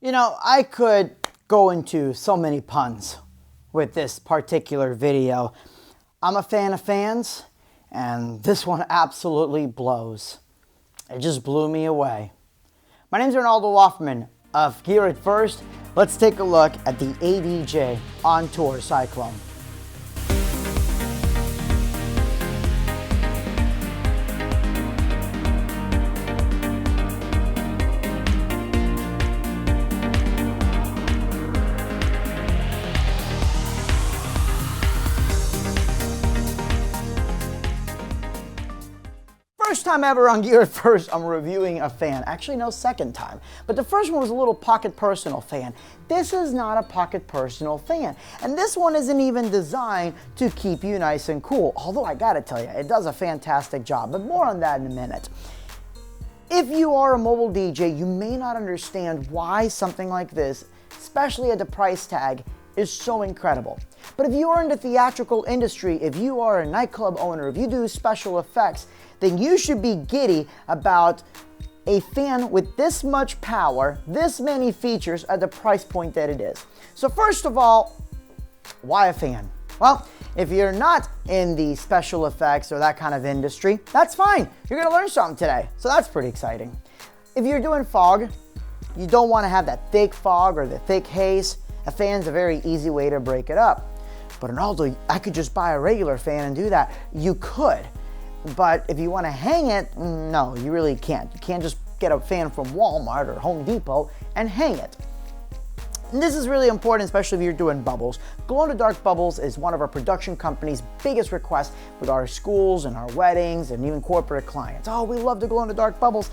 You know, I could go into so many puns with this particular video. I'm a fan of fans, and this one absolutely blows. It just blew me away. My name's Ronaldo Woffman of Gear It First. Let's take a look at the ADJ Entour Cyclone. First time ever on Gear It First, I'm reviewing a fan. Actually, no, second time. But the first one was a little pocket personal fan. This is not a pocket personal fan. And this one isn't even designed to keep you nice and cool. Although I gotta tell you, it does a fantastic job. But more on that in a minute. If you are a mobile DJ, you may not understand why something like this, especially at the price tag, is so incredible. But if you are in the theatrical industry, if you are a nightclub owner, if you do special effects, then you should be giddy about a fan with this much power, this many features at the price point that it is. So first of all, why a fan? Well, if you're not in the special effects or that kind of industry, that's fine. You're gonna learn something today, so that's pretty exciting. If you're doing fog, you don't wanna have that thick fog or the thick haze. A fan's a very easy way to break it up. But Ronaldo, I could just buy a regular fan and do that. You could, but if you want to hang it, no, you really can't. You can't just get a fan from Walmart or Home Depot and hang it. And this is really important, especially if you're doing bubbles. Glow-in-the-dark bubbles is one of our production company's biggest requests with our schools and our weddings and even corporate clients. Oh, we love the glow-in-the-dark bubbles.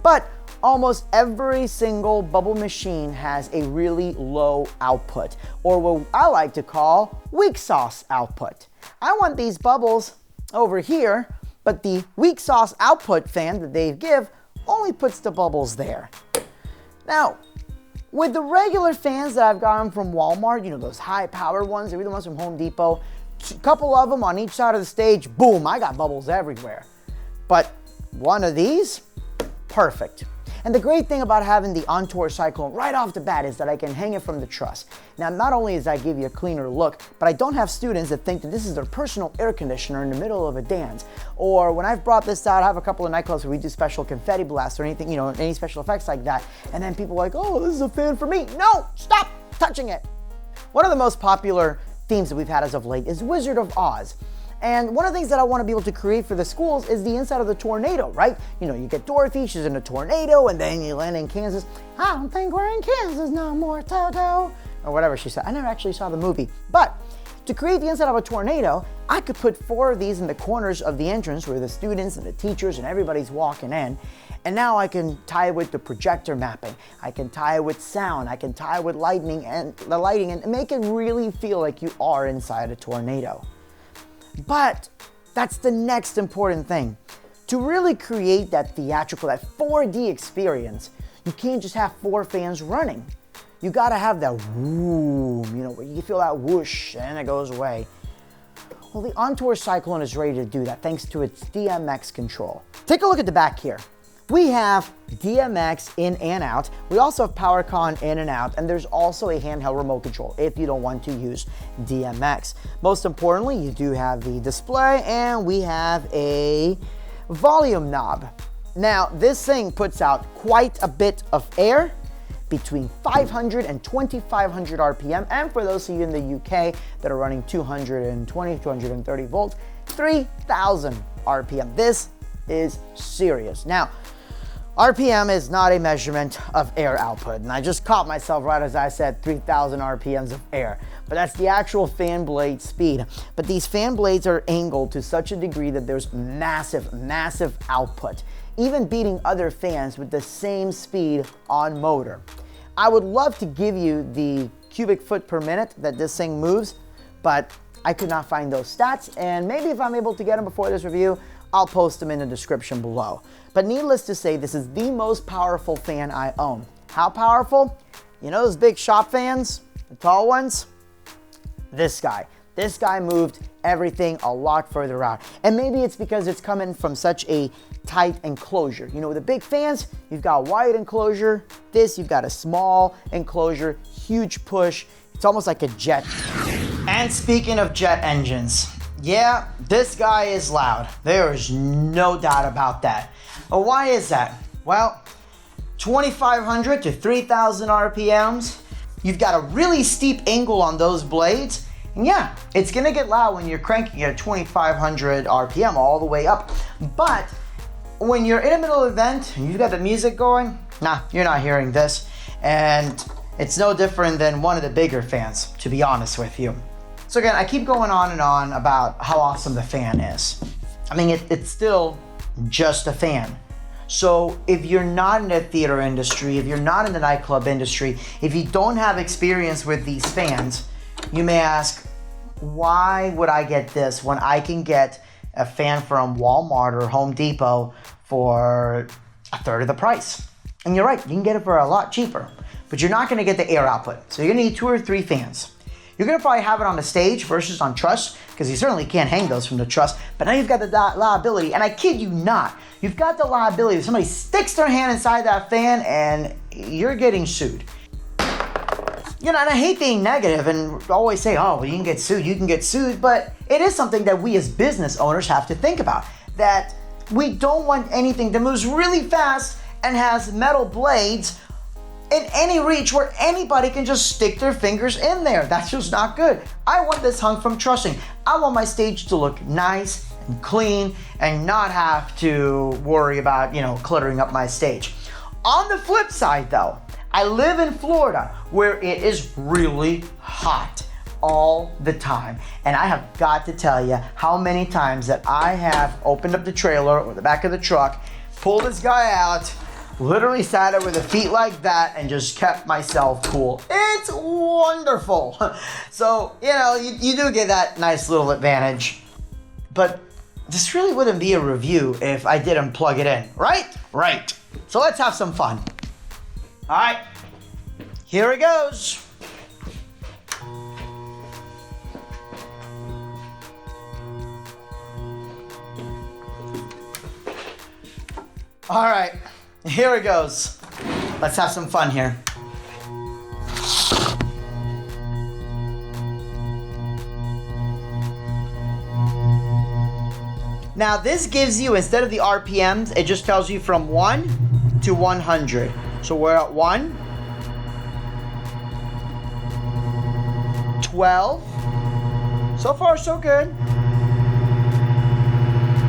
But almost every single bubble machine has a really low output, or what I like to call weak sauce output. I want these bubbles over here, but the weak sauce output fan that they give only puts the bubbles there. Now, with the regular fans that I've gotten from Walmart, you know, those high-powered ones, or the ones from Home Depot, a couple of them on each side of the stage, boom, I got bubbles everywhere. But one of these, perfect. And the great thing about having the Entour Cyclone right off the bat is that I can hang it from the truss. Now, not only does that give you a cleaner look, but I don't have students that think that this is their personal air conditioner in the middle of a dance. Or when I've brought this out, I have a couple of nightclubs where we do special confetti blasts or anything, you know, any special effects like that. And then people are like, oh, this is a fan for me. No, stop touching it. One of the most popular themes that we've had as of late is Wizard of Oz. And one of the things that I want to be able to create for the schools is the inside of the tornado, right? You know, you get Dorothy, she's in a tornado, and then you land in Kansas. I don't think we're in Kansas no more, Toto. Or whatever she said. I never actually saw the movie. But to create the inside of a tornado, I could put 4 of these in the corners of the entrance where the students and the teachers and everybody's walking in. And now I can tie it with the projector mapping. I can tie it with sound. I can tie it with lighting and make it really feel like you are inside a tornado. But that's the next important thing. To really create that theatrical, that 4D experience, you can't just have 4 fans running. You gotta have that whoom, you know, where you feel that whoosh and it goes away. Well, the Entour Cyclone is ready to do that thanks to its DMX control. Take a look at the back here. We have DMX in and out. We also have PowerCon in and out, and there's also a handheld remote control if you don't want to use DMX. Most importantly, you do have the display, and we have a volume knob. Now, this thing puts out quite a bit of air, between 500 and 2500 RPM, and for those of you in the UK that are running 220, 230 volts, 3000 RPM. This is serious. Now, RPM is not a measurement of air output, and I just caught myself right as I said 3,000 RPMs of air, but that's the actual fan blade speed. But these fan blades are angled to such a degree that there's massive, massive output, even beating other fans with the same speed on motor. I would love to give you the cubic foot per minute that this thing moves, but I could not find those stats, and maybe if I'm able to get them before this review, I'll post them in the description below. But needless to say, this is the most powerful fan I own. How powerful? You know those big shop fans, the tall ones? This guy. This guy moved everything a lot further out. And maybe it's because it's coming from such a tight enclosure. You know, with the big fans, you've got wide enclosure. This, you've got a small enclosure, huge push. It's almost like a jet. And speaking of jet engines, yeah, this guy is loud. There is no doubt about that. Well, why is that? Well, 2,500 to 3,000 RPMs. You've got a really steep angle on those blades. And yeah, it's gonna get loud when you're cranking at 2,500 RPM all the way up. But when you're in the middle of an event and you've got the music going, nah, you're not hearing this. And it's no different than one of the bigger fans, to be honest with you. So again, I keep going on and on about how awesome the fan is. I mean, it's still just a fan. So if you're not in the theater industry, if you're not in the nightclub industry, if you don't have experience with these fans, you may ask, why would I get this when I can get a fan from Walmart or Home Depot for a third of the price? And you're right, you can get it for a lot cheaper, but you're not gonna get the air output. So you're gonna need 2 or 3 fans. You're gonna probably have it on the stage versus on truss, because you certainly can't hang those from the truss, but now you've got the liability, and I kid you not, you've got the liability if somebody sticks their hand inside that fan and you're getting sued. You know, and I hate being negative and always say, oh, well, you can get sued, but it is something that we as business owners have to think about, that we don't want anything that moves really fast and has metal blades in any reach where anybody can just stick their fingers in there. That's just not good. I want this hung from trussing. I want my stage to look nice and clean and not have to worry about, you know, cluttering up my stage. On the flip side though, I live in Florida where it is really hot all the time. And I have got to tell you how many times that I have opened up the trailer or the back of the truck, pulled this guy out, literally sat there with the feet like that and just kept myself cool. It's wonderful. So, you know, you do get that nice little advantage, but this really wouldn't be a review if I didn't plug it in, right? Right. So let's have some fun. All right, here it goes. All right, here it goes. Let's have some fun here. Now this gives you, instead of the RPMs, it just tells you from 1 to 100. So we're at 1, 12. So far, so good.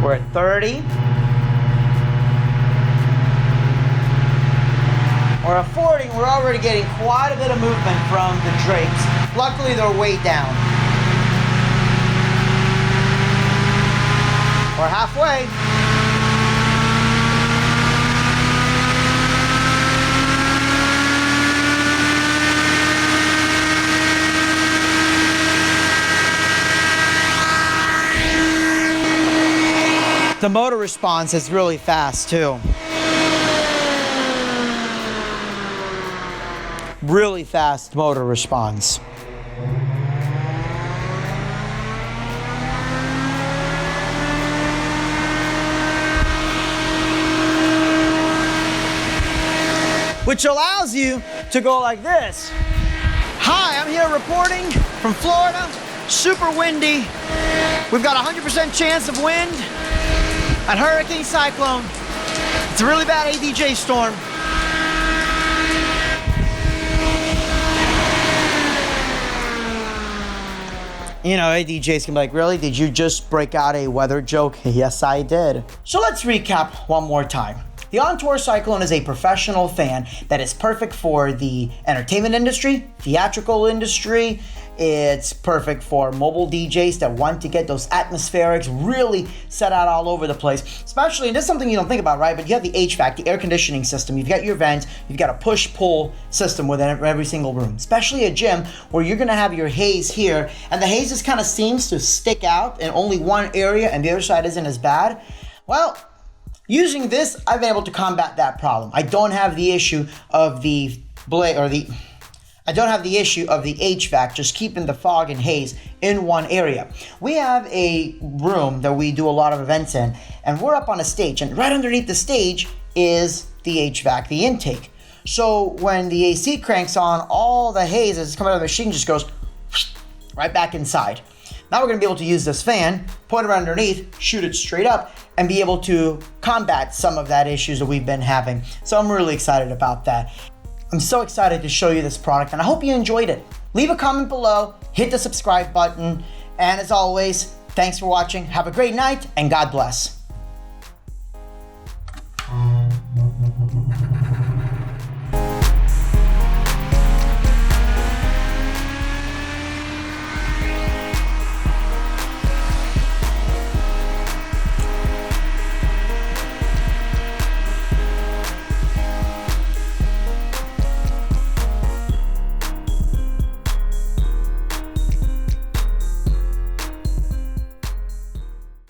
We're at 30. We're at 40. We're already getting quite a bit of movement from the drapes. Luckily, they're way down. We're halfway. The motor response is really fast too. Really fast motor response. Which allows you to go like this. Hi, I'm here reporting from Florida. Super windy. We've got a 100% chance of wind at Hurricane Cyclone. It's a really bad ADJ storm. You know, ADJs can be like, really? Did you just break out a weather joke? Yes, I did. So let's recap one more time. The Entour Cyclone is a professional fan that is perfect for the entertainment industry, theatrical industry. It's perfect for mobile DJs that want to get those atmospherics really set out all over the place. Especially, and this is something you don't think about, right? But you have the HVAC, the air conditioning system. You've got your vents. You've got a push-pull system within every single room. Especially a gym where you're going to have your haze here. And the haze just kind of seems to stick out in only one area and the other side isn't as bad. Well, using this, I've been able to combat that problem. I don't have the issue of the blade or I don't have the issue of the HVAC just keeping the fog and haze in one area. We have a room that we do a lot of events in, and we're up on a stage, and right underneath the stage is the HVAC, the intake. So when the AC cranks on, all the haze that's coming out of the machine just goes right back inside. Now we're gonna be able to use this fan, point it underneath, shoot it straight up, and be able to combat some of that issues that we've been having. So I'm really excited about that. I'm so excited to show you this product, and I hope you enjoyed it. Leave a comment below, hit the subscribe button, and as always, thanks for watching. Have a great night, and God bless.